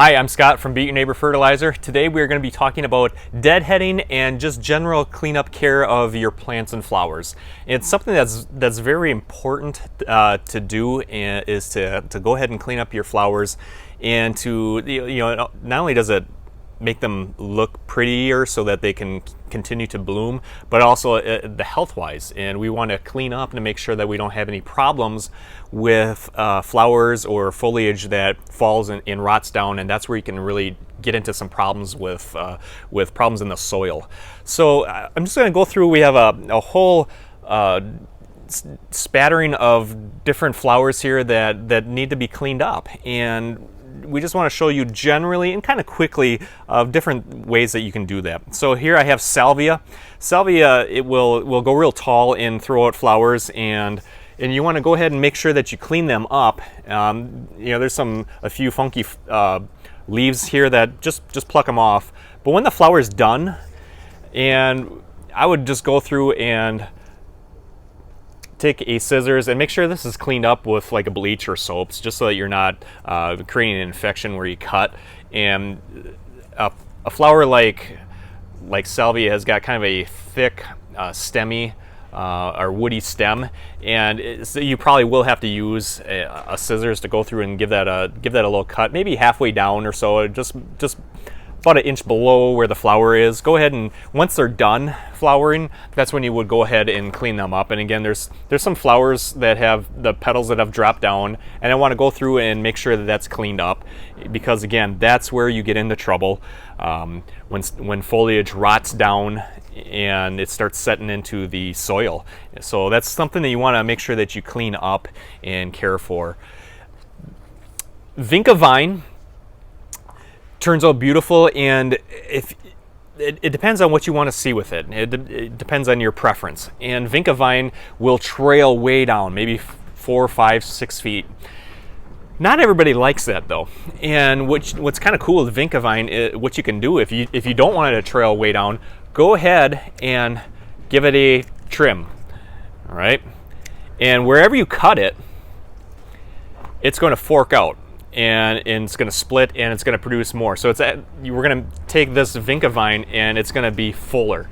Hi, I'm Scott from Beat Your Neighbor Fertilizer. Today we are going to be talking about deadheading and just general cleanup care of your plants and flowers. It's something that's very important to do, and is to go ahead and clean up your flowers, and to not only does it make them look prettier so that they can continue to bloom, but also the health-wise. And we want to clean up and make sure that we don't have any problems with flowers or foliage that falls and rots down, and that's where you can really get into some problems with problems in the soil. So I'm just going to go through. We have a whole spattering of different flowers here that need to be cleaned up, and we just want to show you generally and kind of quickly of different ways that you can do that. So here I have Salvia. Salvia, it will go real tall and throw out flowers, and you want to go ahead and make sure that you clean them up. There's a few funky leaves here that just pluck them off. But when the flower is done, and I would just go through and take a scissors and make sure this is cleaned up with like a bleach or soaps, just so that you're not creating an infection where you cut. And a flower like Salvia has got kind of a thick stemmy or woody stem, and so you probably will have to use a scissors to go through and give that a little cut, maybe halfway down or so, just about an inch below where the flower is. Go ahead, and once they're done flowering, that's when you would go ahead and clean them up. And again, there's some flowers that have the petals that have dropped down, and I want to go through and make sure that that's cleaned up, because again, that's where you get into trouble when foliage rots down and it starts setting into the soil. So that's something that you want to make sure that you clean up and care for. Vinca vine turns out beautiful, and if it depends on what you want to see with it. It depends on your preference. And Vinca vine will trail way down, maybe 4, 5, 6 feet. Not everybody likes that though. And what's kind of cool with Vinca vine, what you can do if you don't want it to trail way down, go ahead and give it a trim. All right, and wherever you cut it, it's going to fork out. And it's going to split, and it's going to produce more. So we're going to take this Vinca vine, and it's going to be fuller.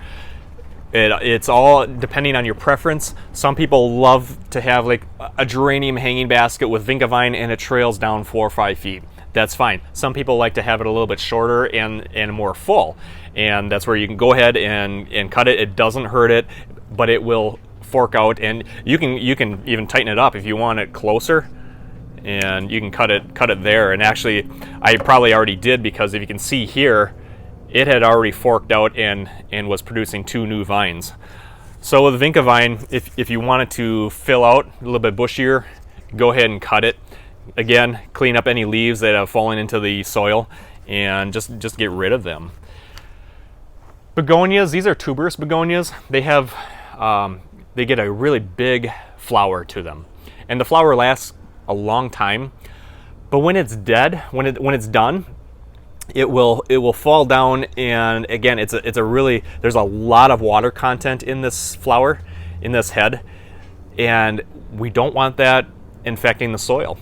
It's all depending on your preference. Some people love to have like a geranium hanging basket with Vinca vine, and it trails down 4 or 5 feet. That's fine. Some people like to have it a little bit shorter and more full, and that's where you can go ahead and cut it. It doesn't hurt it, but it will fork out, and you can even tighten it up if you want it closer. And you can cut it there. And actually, I probably already did, because if you can see here, it had already forked out and was producing 2 new vines. So with Vinca vine, if you wanted to fill out a little bit bushier, go ahead and cut it. Again, clean up any leaves that have fallen into the soil, and just get rid of them. Begonias, these are tuberous begonias. They have they get a really big flower to them, and the flower lasts a long time. But when it's dead, when it's done, it will fall down. And again, there's a lot of water content in this flower, in this head, and we don't want that infecting the soil.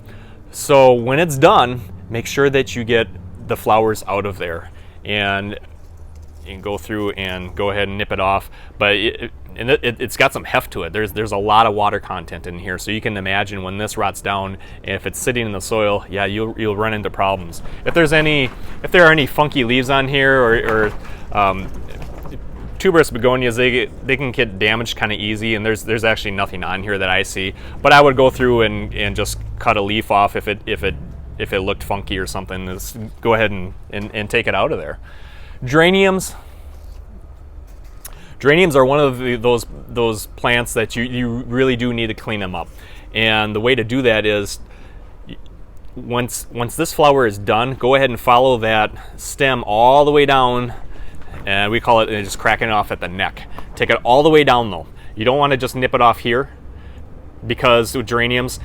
So when it's done, make sure that you get the flowers out of there, and go through and go ahead and nip it off. But it's got some heft to it. There's a lot of water content in here, so you can imagine when this rots down, if it's sitting in the soil, yeah, you'll run into problems. If there are any funky leaves on here, or tuberous begonias, they can get damaged kind of easy, and there's actually nothing on here that I see. But I would go through and just cut a leaf off if it looked funky or something. Just go ahead and take it out of there. Geraniums are one of those plants that you really do need to clean them up. And the way to do that is, once this flower is done, go ahead and follow that stem all the way down, and we call it just cracking it off at the neck. Take it all the way down though. You don't want to just nip it off here, because with geraniums,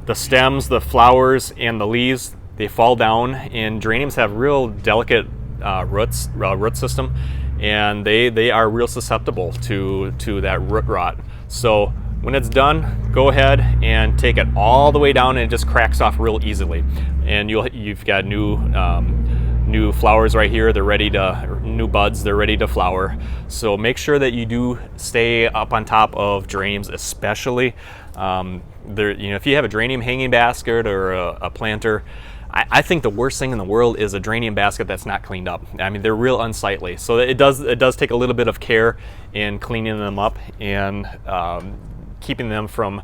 the stems, the flowers, and the leaves, they fall down, and geraniums have real delicate root system, and they are real susceptible to that root rot. So When it's done, go ahead and take it all the way down, and it just cracks off real easily. And you've got new flowers right here. They're ready to, new buds, they're ready to flower. So make sure that you do stay up on top of geraniums, especially. If you have a geranium hanging basket or a planter, I think the worst thing in the world is a geranium basket that's not cleaned up. I mean, they're real unsightly. So it does take a little bit of care in cleaning them up and keeping them from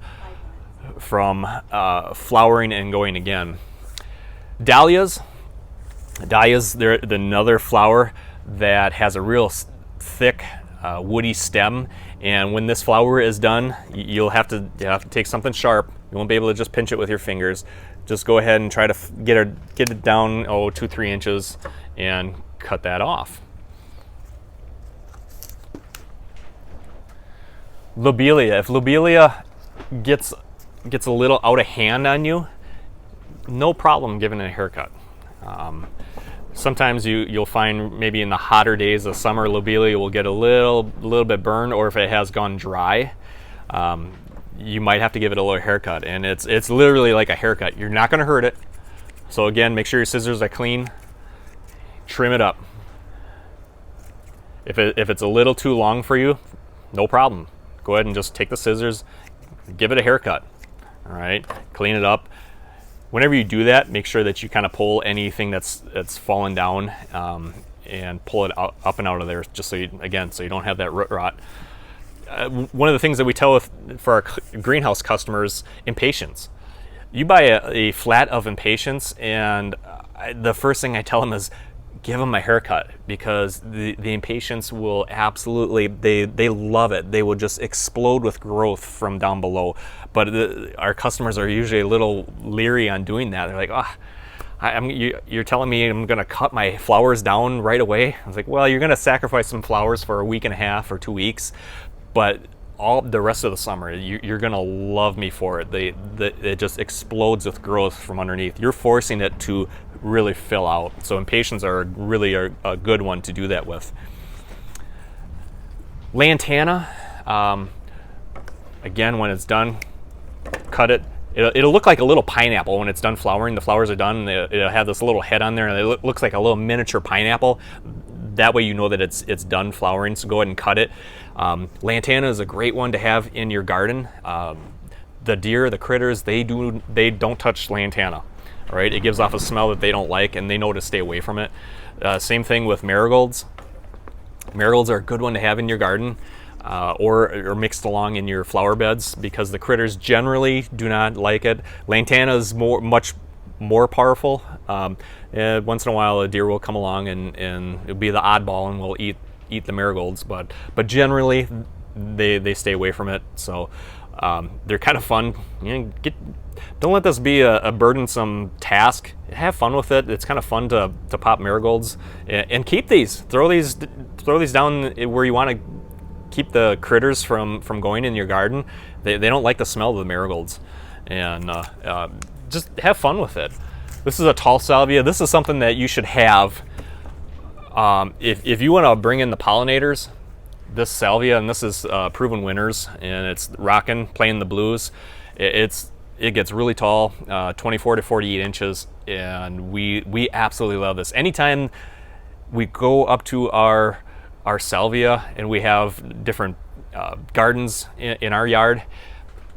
flowering and going again. Dahlias, they're another flower that has a real thick woody stem, and when this flower is done, you'll have to take something sharp. You won't be able to just pinch it with your fingers. Just go ahead and try to get it down 2-3 inches and cut that off. Lobelia. If Lobelia gets a little out of hand on you, no problem giving it a haircut. Sometimes you'll find maybe in the hotter days of summer, Lobelia will get a little bit burned, or if it has gone dry, you might have to give it a little haircut. And it's literally like a haircut. You're not going to hurt it. So again, make sure your scissors are clean. Trim it up. If it's a little too long for you, no problem. Go ahead and just take the scissors, give it a haircut. All right, clean it up. Whenever you do that, make sure that you kind of pull anything that's fallen down and pull it up and out of there, just so you don't have that root rot. One of the things that we tell for our greenhouse customers, impatiens. You buy a flat of impatiens, and the first thing I tell them is give them a haircut, because the impatiens will absolutely, they love it. They will just explode with growth from down below. But our customers are usually a little leery on doing that. They're like, you're telling me I'm going to cut my flowers down right away? I was like, well, you're going to sacrifice some flowers for a week and a half or 2 weeks, but all the rest of the summer, you're going to love me for it. It just explodes with growth from underneath. You're forcing it to really fill out. So impatiens are really a good one to do that with. Lantana, again, when it's done, cut it. It'll look like a little pineapple when it's done flowering. The flowers are done, and it'll have this little head on there, and it looks like a little miniature pineapple. That way you know that it's done flowering, so go ahead and cut it. Lantana is a great one to have in your garden. The deer, the critters, they don't touch lantana. All right, it gives off a smell that they don't like, and they know to stay away from it. Same thing with marigolds. Marigolds are a good one to have in your garden, or mixed along in your flower beds, because the critters generally do not like it. Lantana is much more powerful. Once in a while, a deer will come along and it'll be the oddball and will eat the marigolds, but generally they stay away from it. So they're kind of fun. Don't let this be a burdensome task. Have fun with it. It's kind of fun to pop marigolds and keep these. Throw these down where you want to keep the critters from going in your garden. They don't like the smell of the marigolds, and just have fun with it. This is a tall salvia. This is something that you should have if you want to bring in the pollinators. This salvia, and this is proven winners, and it's rocking, playing the blues. It gets really tall, 24 to 48 inches, and we absolutely love this. Anytime we go up to our salvia and we have different gardens in our yard,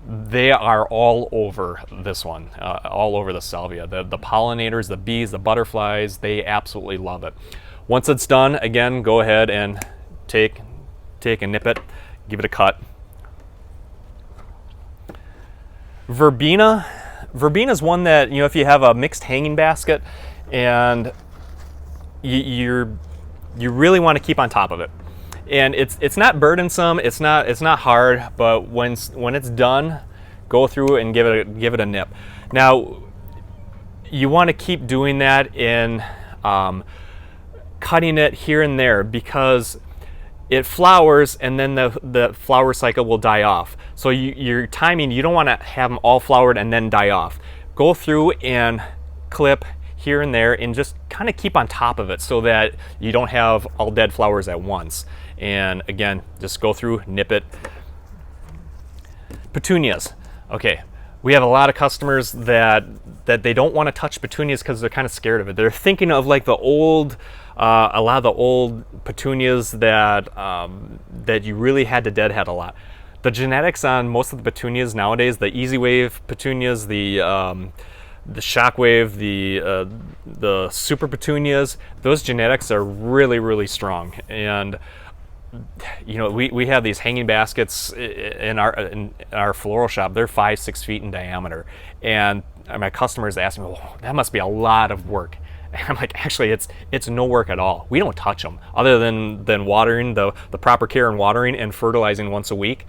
they are all over this one, all over the salvia. The pollinators, the bees, the butterflies, they absolutely love it. Once it's done, again, go ahead and take and nip it, give it a cut. Verbena is one that, if you have a mixed hanging basket and you really want to keep on top of it. And it's not burdensome, it's not hard, but when it's done, go through and give it a nip. Now, you want to keep doing that in cutting it here and there, because it flowers and then the flower cycle will die off. So your timing, you don't want to have them all flowered and then die off. Go through and clip here and there and just kind of keep on top of it so that you don't have all dead flowers at once. And again, just go through, nip it. Petunias. Okay, we have a lot of customers that they don't want to touch petunias because they're kind of scared of it. They're thinking of like the old, a lot of the old petunias that that you really had to deadhead a lot. The genetics on most of the petunias nowadays, the Easy Wave petunias, the Shockwave, the Super petunias, those genetics are really, really strong. And you know, we have these hanging baskets in our floral shop. They're 5-6 feet in diameter, and my customers ask me, well, that must be a lot of work. And I'm like, actually, it's no work at all. We don't touch them other than watering, the proper care and watering and fertilizing once a week.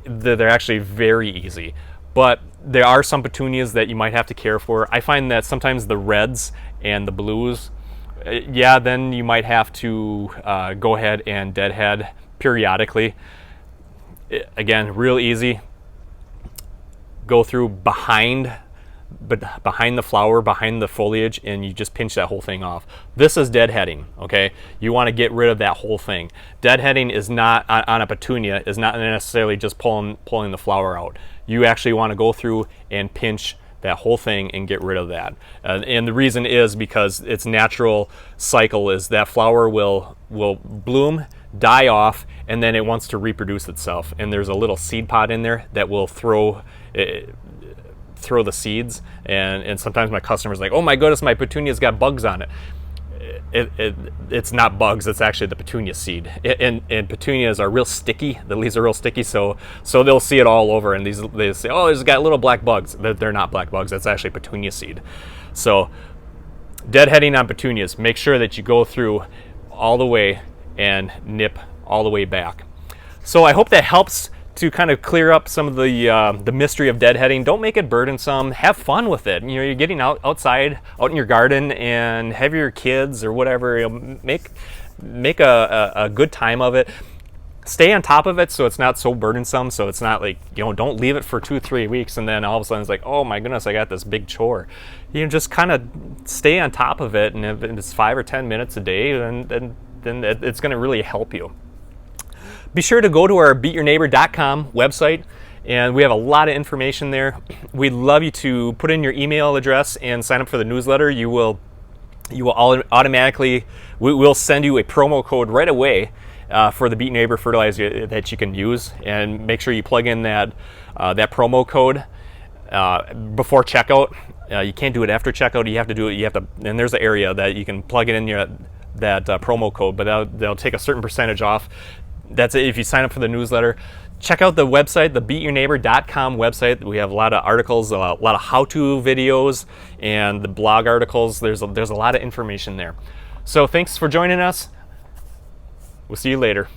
They're actually very easy. But there are some petunias that you might have to care for. I find that sometimes the reds and the blues, yeah, then you might have to go ahead and deadhead periodically. Again, real easy. Go through behind the flower, behind the foliage, and you just pinch that whole thing off. This is deadheading, okay? You want to get rid of that whole thing. Deadheading is not, on a petunia, is not necessarily just pulling the flower out. You actually want to go through and pinch that whole thing and get rid of that. And the reason is because its natural cycle is that flower will bloom, die off, and then it wants to reproduce itself. And there's a little seed pod in there that will throw the seeds. And sometimes my customers are like, oh my goodness, my petunia's got bugs on it. It's not bugs, it's actually the petunia seed. And petunias are real sticky. The leaves are real sticky, so they'll see it all over, and they say, oh, it's got little black bugs. They're not black bugs, that's actually petunia seed. So deadheading on petunias, make sure that you go through all the way and nip all the way back. So I hope that helps to kind of clear up some of the mystery of deadheading. Don't make it burdensome. Have fun with it. You know, you're getting outside in your garden, and have your kids or whatever. You know, make a good time of it. Stay on top of it so it's not so burdensome. So it's not like, you know, don't leave it for 2-3 weeks and then all of a sudden it's like, oh my goodness, I got this big chore. You know, just kind of stay on top of it, and if it's 5 or 10 minutes a day, then it's going to really help you. Be sure to go to our beatyourneighbor.com website, and we have a lot of information there. We'd love you to put in your email address and sign up for the newsletter. You will automatically, we'll send you a promo code right away for the Beat Your Neighbor fertilizer that you can use, and make sure you plug in that promo code before checkout. You can't do it after checkout. You have to do it. And there's an area that you can plug it in that promo code, but they'll take a certain percentage off. That's it if you sign up for the newsletter. Check out the website, the beatyourneighbor.com website. We have a lot of articles, a lot of how-to videos, and the blog articles. There's a lot of information there. So thanks for joining us. We'll see you later.